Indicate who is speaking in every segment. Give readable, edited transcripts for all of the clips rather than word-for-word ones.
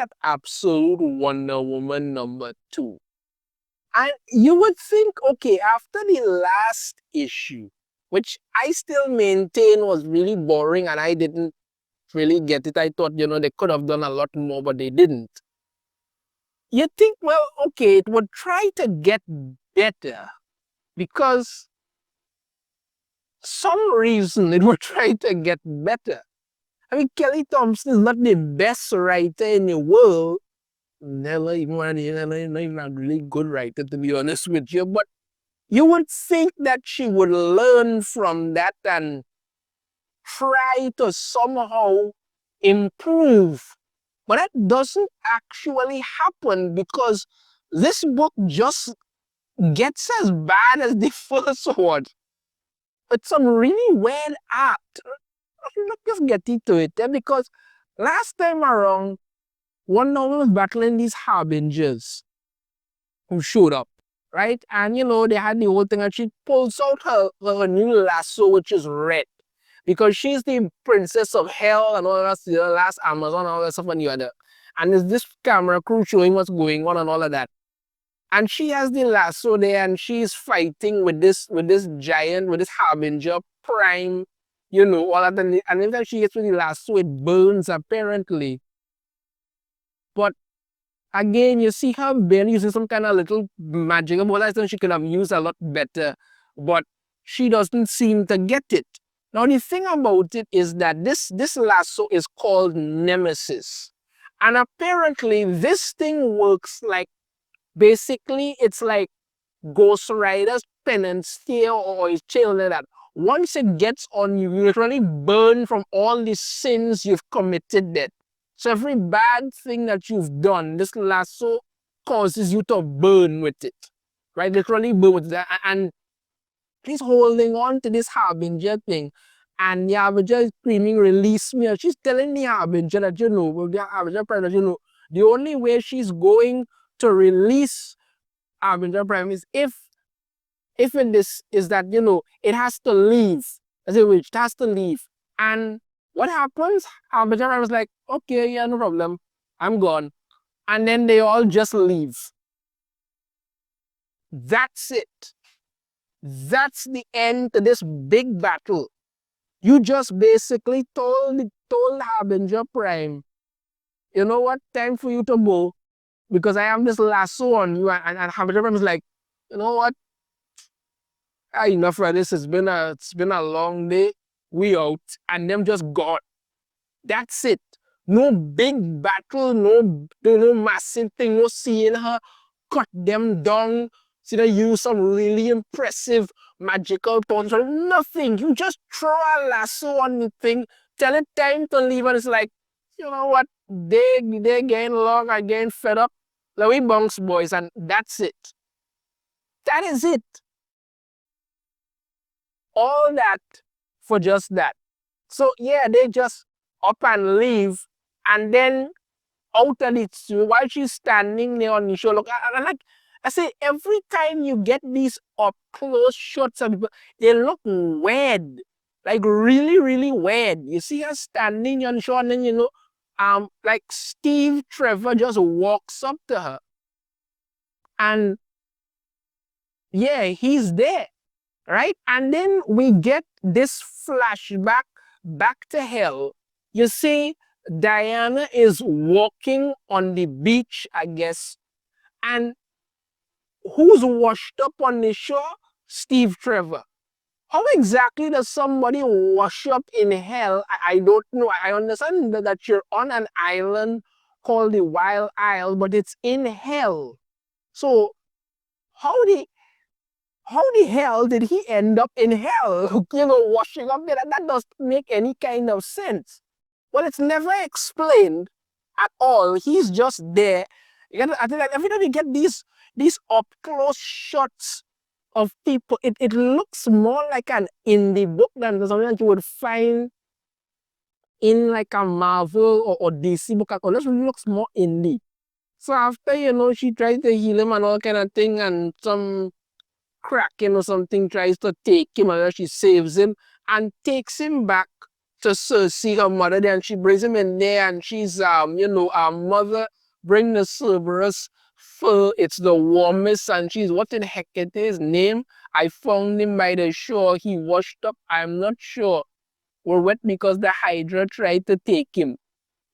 Speaker 1: at Absolute Wonder Woman #2. And you would think, okay, after the last issue, which I still maintain was really boring and I didn't really get it. I thought, they could have done a lot more, but they didn't. You think, well, okay, it would try to get better because some reason it would try to get better. I mean, Kelly Thompson is not the best writer in the world. Never even not even a really good writer, to be honest with you. But you would think that she would learn from that and try to somehow improve. But that doesn't actually happen because this book just gets as bad as the first one. It's some really weird art. Let's just get into it because last time around, Wonder Woman was battling these Harbingers who showed up, right? And they had the whole thing, and she pulls out her new lasso, which is red, because she's the princess of hell and all that, the last Amazon and all that stuff and the other. And there's this camera crew showing what's going on and all of that. And she has the lasso there, and she's fighting with this giant, with this Harbinger-Prime, all that. And every time she gets with the lasso, it burns apparently. But again, you see her barely using some kind of little magic. I think she could have used a lot better, but she doesn't seem to get it. Now, the thing about it is that this lasso is called Nemesis. And apparently, this thing works like, basically, it's like Ghost Rider's penance here or his chain like that. Once it gets on you, you literally burn from all the sins you've committed there. So every bad thing that you've done, this lasso causes you to burn with it. Right? Literally burn with it. And he's holding on to this Harbinger thing. And the Harbinger is screaming, release me. And she's telling the Harbinger that, the Harbinger-Prime that, the only way she's going to release Harbinger-Prime is if is that, it has to leave. As a witch, it has to leave. And what happens? Harbinger-Prime was like, okay, yeah, no problem. I'm gone. And then they all just leave. That's it. That's the end to this big battle. You just basically told Harbinger-Prime, you know what, time for you to go, because I have this lasso on you. And Harbinger-Prime is like, you know what, enough of this. It's been a long day. We out. And them just gone. That's it. No big battle, no massive thing, no seeing her cut them down. See, they use some really impressive magical powers. Nothing. You just throw a lasso on the thing, tell it time to leave, and it's like, you know what? They getting long, I getting fed up. Like, we bounce, boys, and that's it. That is it. All that for just that. So yeah, they just up and leave, and then out of it, while she's standing there on the show, look, like I say, every time you get these up close shots of people, they look weird, like really, really weird. You see her standing on the show, and then like Steve Trevor just walks up to her, and yeah, he's there, right? And then we get this flashback back to hell. You see, Diana is walking on the beach, I guess, and who's washed up on the shore? Steve Trevor. How exactly does somebody wash up in hell? I don't know. I understand that you're on an island called the Wild Isle, but it's in hell. So how the hell did he end up in hell? Washing up there? That doesn't make any kind of sense. Well, it's never explained at all. He's just there. I think that every time you get these up close shots of people, it looks more like an indie book than something that you would find in like a Marvel or DC book. It just looks more indie. So after, she tries to heal him and all kind of thing, and some Kraken or something tries to take him, and she saves him and takes him back to Cersei, her mother there, and she brings him in there, and she's, our mother bring the Cerberus fur. It's the warmest, and she's, what in the heck is his name? I found him by the shore. He washed up. I'm not sure. We're wet because the Hydra tried to take him.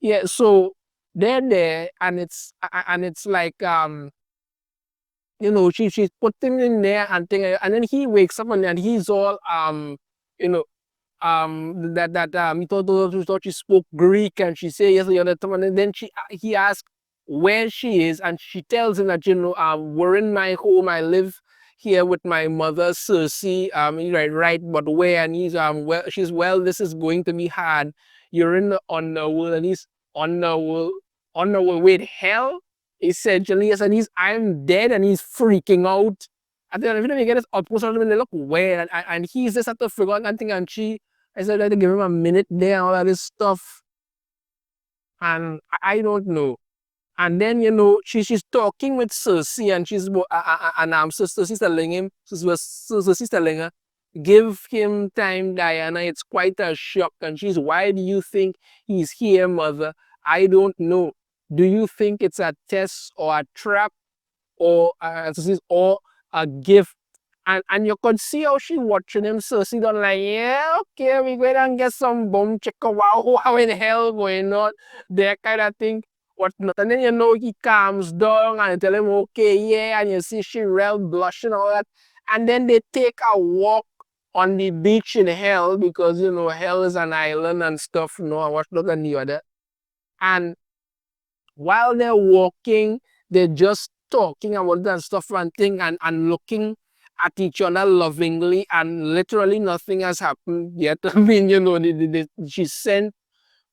Speaker 1: Yeah, so they're there, and it's like, she's put him in there and then he wakes up and he's all you know, he thought she spoke Greek, and she said yes the other time, and then he asked where she is, and she tells him that we're in my home. I live here with my mother Cersei. He's like, right, but where? And he's well, she's, well, this is going to be hard. You're in the underworld, and he's underworld, underworld. Wait, hell? Essentially, yes, and he's, I'm dead, and he's freaking out. And then every time you get this outpost on him, and they look weird, and he's just at the figure out thing, and I said I had to give him a minute there, and all of this stuff. And I don't know. And then, she's talking with Cersei, and Cersei's telling him, Cersei's telling her, give him time, Diana. It's quite a shock. And she's, why do you think he's here, mother? I don't know. Do you think it's a test or a trap or or a gift? And you could see how she watching him. So she done like, yeah, okay, we go and get some bum chicka, wow, how in hell going on, that kind of thing. What not? And then he calms down and tell him, okay, yeah, and you see she real blush and all that. And then they take a walk on the beach in hell, because hell is an island and stuff, and what's not and the other. And while they're walking, they're just talking about that stuff and thing, and looking at each other lovingly, and literally nothing has happened yet. I mean, she sent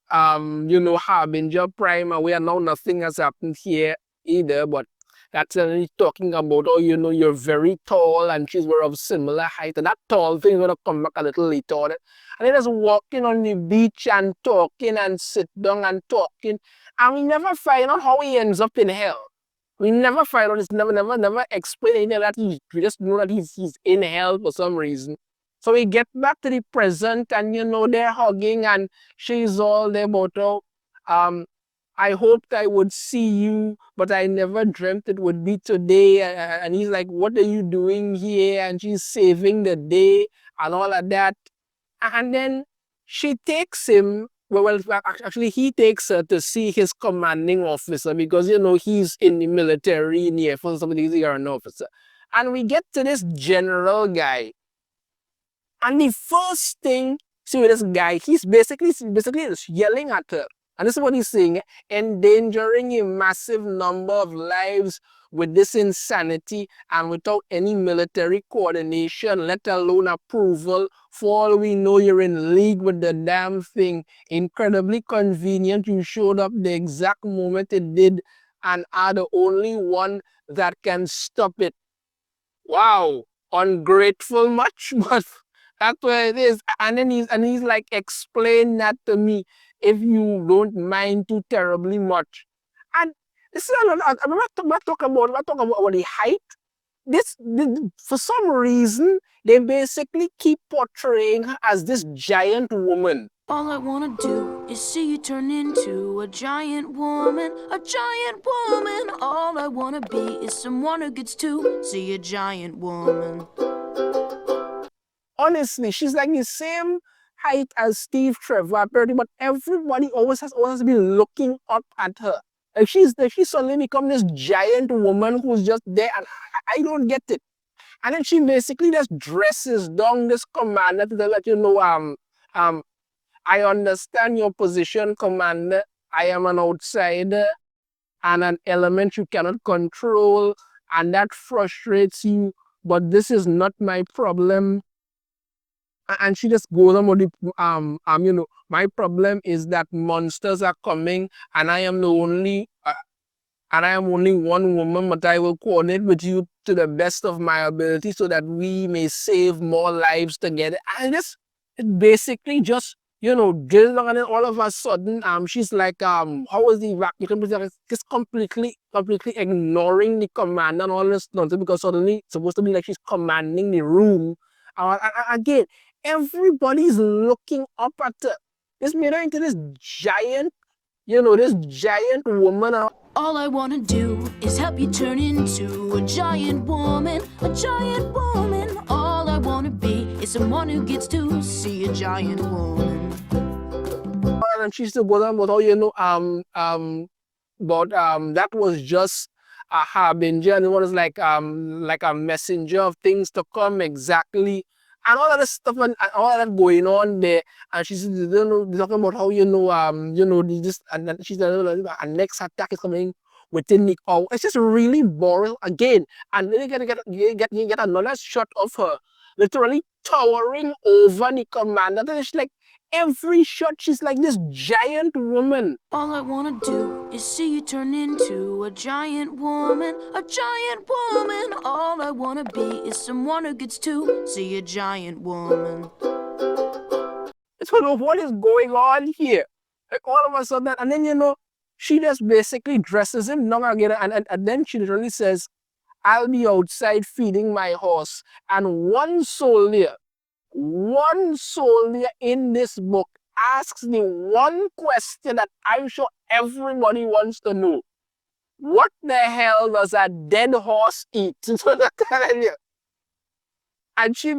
Speaker 1: Harbinger-Prime away, and now nothing has happened here either. But that's only talking about, oh, you're very tall, and she's were of similar height, and that tall thing is gonna come back a little later on it. And they're just walking on the beach and talking and sit down and talking, and we never find out how he ends up in hell. We never find out. It's never explain any of that. We just know that he's in hell for some reason. So we get back to the present, and they're hugging, and she's all there about, oh, I hoped I would see you, but I never dreamt it would be today. And he's like, what are you doing here? And she's saving the day and all of that. And then she takes him, actually he takes her to see his commanding officer, because, he's in the military, in the Air Force, somebody, he's an officer. And we get to this general guy. And the first thing, see with this guy, he's basically just yelling at her. And this is what he's saying, endangering a massive number of lives with this insanity and without any military coordination, let alone approval. For all we know, you're in league with the damn thing. Incredibly convenient. You showed up the exact moment it did and are the only one that can stop it. Wow, ungrateful much, but that's where it is. And then he's like, explain that to me if you don't mind too terribly much. And this is I'm not talking about the height. For some reason, they basically keep portraying her as this giant woman.
Speaker 2: All I wanna do is see you turn into a giant woman, a giant woman. All I wanna be is someone who gets to see a giant woman.
Speaker 1: Honestly, she's like the same height as Steve Trevor, but everybody always has to be looking up at her. Like she suddenly become this giant woman who's just there, and I don't get it. And then she basically just dresses down this commander to let I understand your position, Commander. I am an outsider and an element you cannot control, and that frustrates you, but this is not my problem. And she just goes on with the, my problem is that monsters are coming, and I am only one woman, but I will coordinate with you to the best of my ability so that we may save more lives together. And it basically just, drill down, and then all of a sudden, she's like, how is the just completely ignoring the command and all this nonsense, because suddenly it's supposed to be like she's commanding the room. Again, everybody's looking up at her. This made her into this giant, this giant woman.
Speaker 2: All I wanna do is help you turn into a giant woman, a giant woman. All I wanna be is someone who gets to see a giant woman.
Speaker 1: And she still goes on about how, but that was just a harbinger, and it was like a messenger of things to come exactly, and all of this stuff and all of that going on there. And she's talking about how this, and then she's a next attack is coming within the hour. It's just really boring again, and then you get another shot of her literally towering over the commander. Then it's like every shot she's like this giant woman.
Speaker 2: All I wanna do is see you turn into a giant woman, a giant woman. All I wanna be is someone who gets to see a giant woman.
Speaker 1: So what is going on here? Like all of a sudden, and then she just basically dresses him down again, and then she literally says, "I'll be outside feeding my horse." And one soldier in this book asks the one question that I'm sure everybody wants to know. What the hell does a dead horse eat? So I'm telling you. And she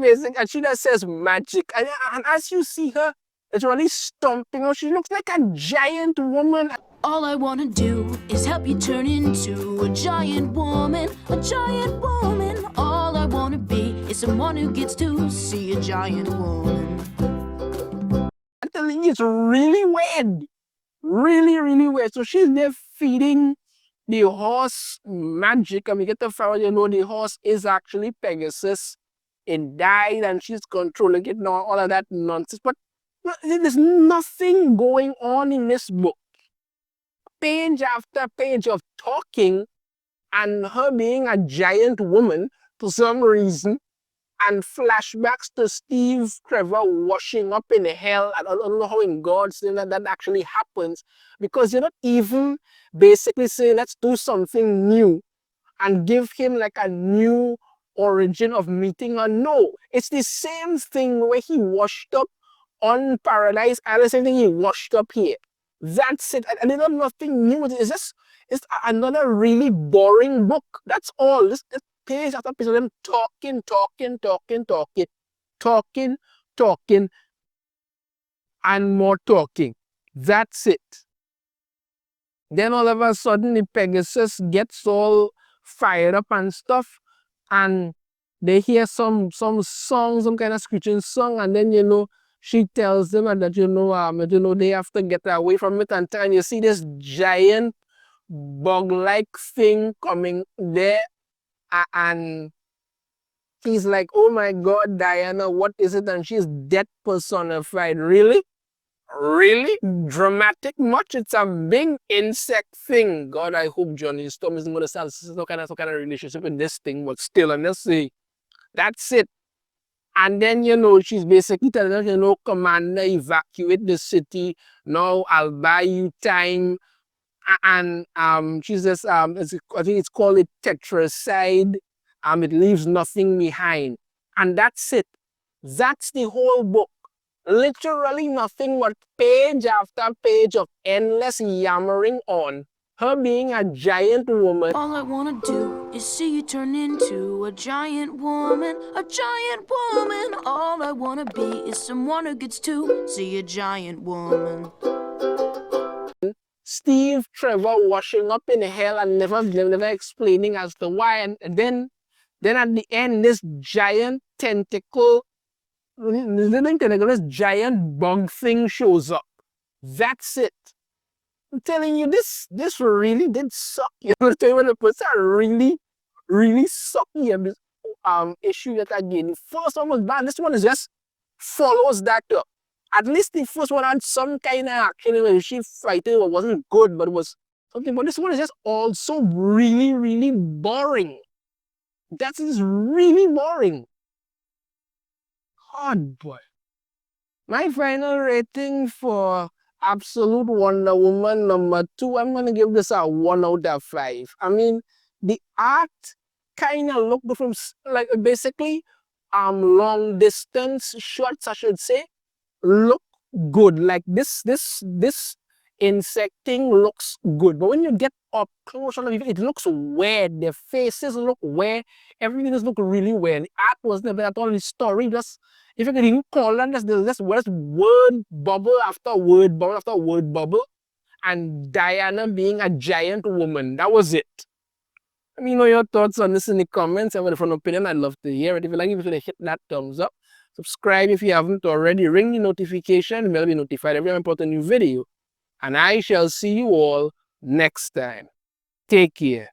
Speaker 1: just says magic. And as you see her, it's really stomping her. She looks like a giant woman.
Speaker 2: All I wanna do is help you turn into a giant woman, a giant woman. All I wanna be is someone who gets to see a giant woman.
Speaker 1: I'm telling you, it's really weird. Really, really weird. So she's there feeding the horse magic, and we get to find out, the horse is actually Pegasus. It died, and she's controlling it now, all of that nonsense. But there's nothing going on in this book. Page after page of talking and her being a giant woman for some reason, and flashbacks to Steve Trevor washing up in hell. I don't know how in God's name that actually happens, because you're not even basically saying, let's do something new and give him like a new origin of meeting her. No, it's the same thing where he washed up on Paradise and the same thing he washed up here. That's it. And there's nothing new. It's another really boring book. That's all. This page after page of them talking, and more talking. That's it. Then all of a sudden, the Pegasus gets all fired up and stuff, and they hear some song, some kind of screeching song, and then she tells them that they have to get away from it, and you see this giant bug-like thing coming there, and he's like, "Oh my God, Diana, what is it?" And she's death personified. Really? Really? Dramatic much? It's a big insect thing. God, I hope Johnny Storm isn't going to start some kind of relationship with this thing, but still, and let's see. That's it. And then, she's basically telling her, Commander, evacuate the city. No, I'll buy you time. And she says, I think it's called a tetracide. It leaves nothing behind. And that's it. That's the whole book. Literally nothing but page after page of endless yammering on her being a giant woman.
Speaker 2: All I wanna do is see you turn into a giant woman, a giant woman. All I wanna be is someone who gets to see a giant woman.
Speaker 1: Steve Trevor washing up in hell and never explaining as to why. And then at the end, this giant tentacle, this giant bug thing shows up. That's it. I'm telling you, this really did suck. When the person really, really sucky issue that I did. The first one was bad. This one is just follows that up. At least the first one had some kind of action where she fighting. It wasn't good, but it was something. But this one is just also really, really boring. That is really boring. God, boy. My final rating for Absolute Wonder Woman #2, I'm going to give this a 1 out of 5. I mean, the art kind of looked from, like, basically, long distance shots, I should say, look good. Like this insect thing looks good. But when you get up close on it, it looks weird. The faces look weird. Everything just look really weird. The art was never at all. The story just, if you could even call it, just word bubble after word bubble after word bubble. And Diana being a giant woman. That was it. Let me know your thoughts on this in the comments. I have a different opinion. I'd love to hear it. If you like it, hit that thumbs up. Subscribe if you haven't already. Ring the notification. You'll be notified every time I put a new video. And I shall see you all next time. Take care.